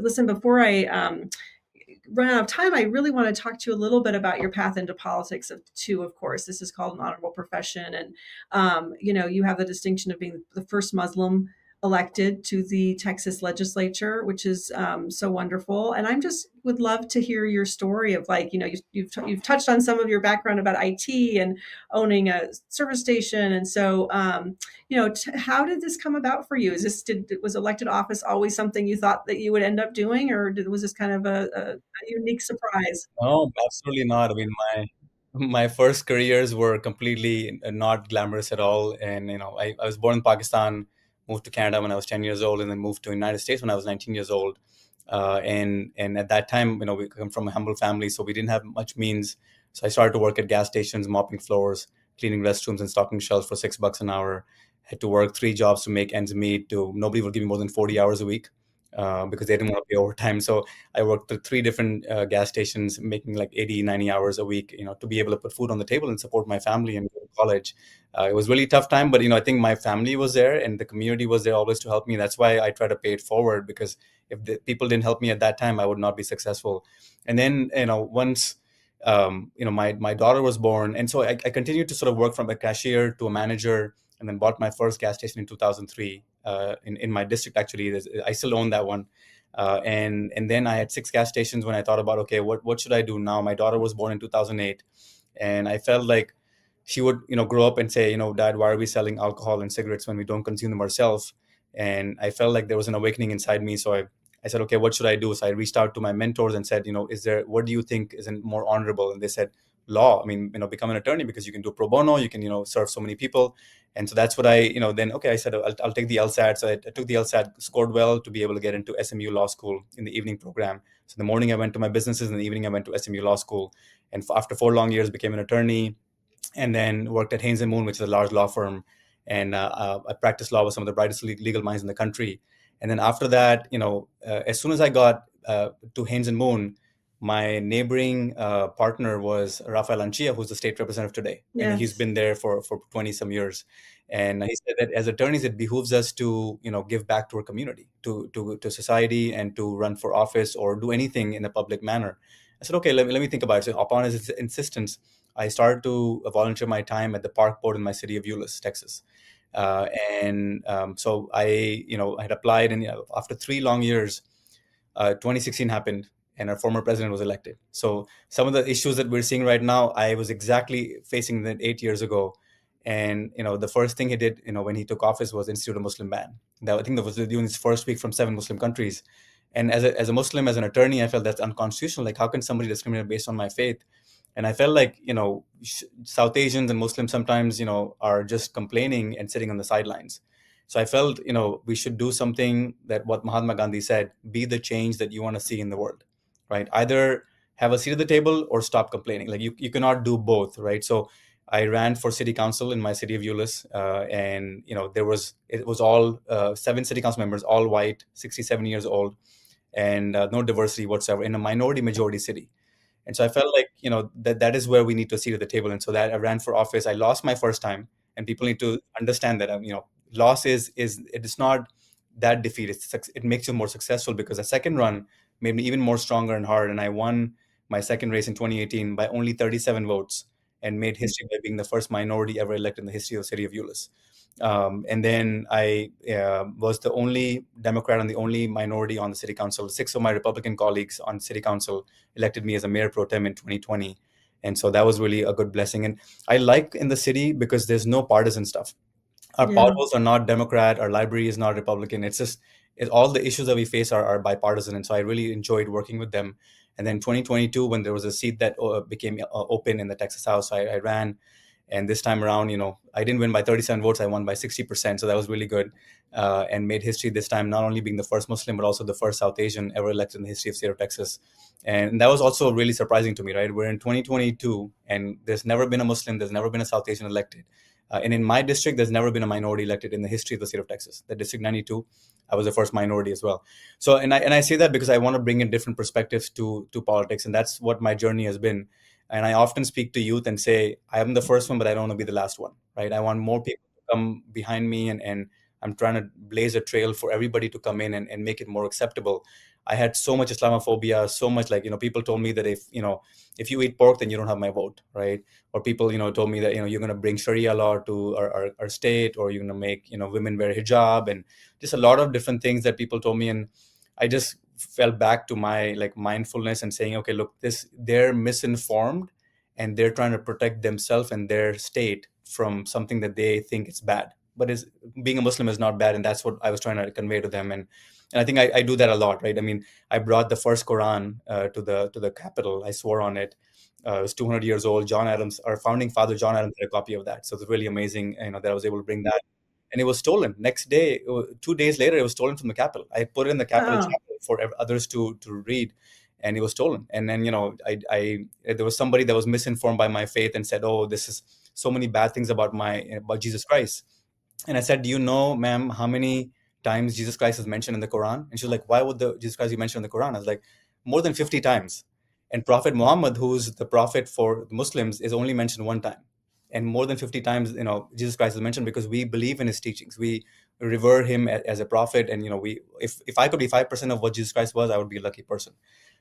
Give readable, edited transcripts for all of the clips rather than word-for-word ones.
listen, before I run out of time, I really want to talk to you a little bit about your path into politics too. Of course, this is called an honorable profession, and you have the distinction of being the first Muslim elected to the Texas Legislature, which is so wonderful. And I'm just would love to hear your story of, like, you've touched on some of your background about IT and owning a service station, and so how did this come about for you? Was elected office always something you thought that you would end up doing, or was this kind of a unique surprise? No, absolutely not. I mean, my first careers were completely not glamorous at all. And I was born in Pakistan, moved to Canada when I was 10 years old, and then moved to the United States when I was 19 years old. And at that time, we come from a humble family, so we didn't have much means. So I started to work at gas stations, mopping floors, cleaning restrooms, and stocking shelves for $6 an hour. Had to work three jobs to make ends meet. To Nobody would give me more than 40 hours a week because they didn't want to pay overtime. So I worked at three different gas stations, making like 80, 90 hours a week, to be able to put food on the table and support my family and go to college. It was really tough time, but, I think my family was there and the community was there always to help me. That's why I try to pay it forward, because if the people didn't help me at that time, I would not be successful. And then, once, my daughter was born. And so I continued to sort of work from a cashier to a manager, and then bought my first gas station in 2003 in my district. Actually, I still own that one. And then I had six gas stations when I thought about, okay, what should I do now? My daughter was born in 2008, and I felt like she would, grow up and say, Dad, why are we selling alcohol and cigarettes when we don't consume them ourselves? And I felt like there was an awakening inside me. So I said, okay, what should I do? So I reached out to my mentors and said, what do you think isn't more honorable? And they said, law. I mean, become an attorney, because you can do pro bono, you can, serve so many people. And so that's what then, okay, I said, I'll take the LSAT. So I took the LSAT, scored well to be able to get into SMU Law School in the evening program. So in the morning, I went to my businesses. In the evening, I went to SMU Law School. And after 4 long years, became an attorney, and then worked at Haynes and Moon, which is a large law firm. And I practiced law with some of the brightest legal minds in the country. And then after that, as soon as I got to Haynes and Moon, my neighboring partner was Rafael Anchia, who's the state representative today, and he's Yes. been there for 20 some years. And he said that as attorneys, it behooves us to give back to our community, to society, and to run for office or do anything in a public manner. I said, okay, let me think about it. So upon his insistence, I started to volunteer my time at the park board in my city of Euless, Texas. And so I had applied, and after 3 long years, 2016 happened, and our former president was elected. So some of the issues that we're seeing right now, I was exactly facing that 8 years ago. And the first thing he did, when he took office, was institute a Muslim ban. I think that was during his first week from 7 Muslim countries. And as a Muslim, as an attorney, I felt that's unconstitutional. Like, how can somebody discriminate based on my faith? And I felt like, South Asians and Muslims sometimes, are just complaining and sitting on the sidelines. So I felt, we should do something that what Mahatma Gandhi said: be the change that you want to see in the world, right? Either have a seat at the table or stop complaining. Like, you cannot do both, right? So I ran for city council in my city of Euless, and it was all seven city council members, all white, 67 years old, and no diversity whatsoever in a minority majority city. And so I felt like, that is where we need to sit at the table. And so that I ran for office. I lost my first time, and people need to understand that, loss is it is not that defeat. It makes you more successful, because a second run made me even more stronger and hard. And I won my second race in 2018 by only 37 votes, and made history by being the first minority ever elected in the history of the city of Euless. And then I was the only Democrat and the only minority on the city council. Six of my Republican colleagues on city council elected me as a mayor pro tem in 2020. And so that was really a good blessing. And I like in the city because there's no partisan stuff. Our Yeah. potholes are not Democrat, our library is not Republican. It's just all the issues that we face are bipartisan. And so I really enjoyed working with them. And then 2022, when there was a seat that became open in the Texas House, I ran. And this time around, I didn't win by 37 votes. I won by 60%. So that was really good, and made history this time, not only being the first Muslim, but also the first South Asian ever elected in the history of state of Texas. And that was also really surprising to me, right? We're in 2022, and there's never been a Muslim, there's never been a South Asian elected. And in my district, there's never been a minority elected in the history of the state of Texas. The District 92, I was the first minority as well. So, and I say that because I want to bring in different perspectives to politics, and that's what my journey has been. And I often speak to youth and say, I am the first one, but I don't want to be the last one, right? I want more people to come behind me and I'm trying to blaze a trail for everybody to come in and make it more acceptable. I had so much Islamophobia, so much, like, people told me that if you eat pork, then you don't have my vote, right? Or people, told me that, you're going to bring Sharia law to our state, or you're going to make, women wear hijab, and just a lot of different things that people told me. And I just fell back to my, like, mindfulness and saying, okay, look, they're misinformed, and they're trying to protect themselves and their state from something that they think is bad. But being a Muslim is not bad, and that's what I was trying to convey to them. And I think I do that a lot, right? I mean, I brought the first Quran to the Capitol. I swore on it. It was 200 years old. John Adams, our founding father, John Adams, had a copy of that. So it's really amazing, that I was able to bring that. And it was stolen. Next day, 2 days later, it was stolen from the Capitol. I put it in the Capitol Oh, chapel for others to read, and it was stolen. And then, I there was somebody that was misinformed by my faith and said, "Oh, this is so many bad things about Jesus Christ." And I said, "Do you know, ma'am, how many times Jesus Christ is mentioned in the Quran?" And she was like, "Why would the Jesus Christ be mentioned in the Quran?" I was like, "More than 50 times. And Prophet Muhammad, who's the prophet for Muslims, is only mentioned one time. And more than 50 times, Jesus Christ is mentioned because we believe in his teachings. We revere him as a prophet. And, if I could be 5% of what Jesus Christ was, I would be a lucky person."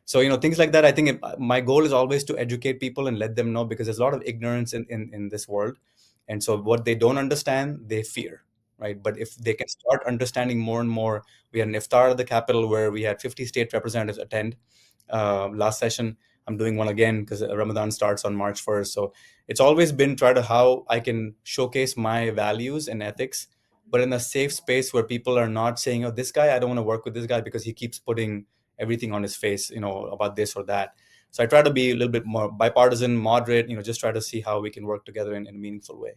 So, things like that. I think my goal is always to educate people and let them know, because there's a lot of ignorance in this world. And so what they don't understand, they fear, right? But if they can start understanding more and more. We had an iftar at the Capitol where we had 50 state representatives attend. Last session, I'm doing one again because Ramadan starts on March 1st. So it's always been try to how I can showcase my values and ethics, but in a safe space where people are not saying, "Oh, this guy, I don't want to work with this guy because he keeps putting everything on his face, about this or that." So I try to be a little bit more bipartisan, moderate, just try to see how we can work together in a meaningful way.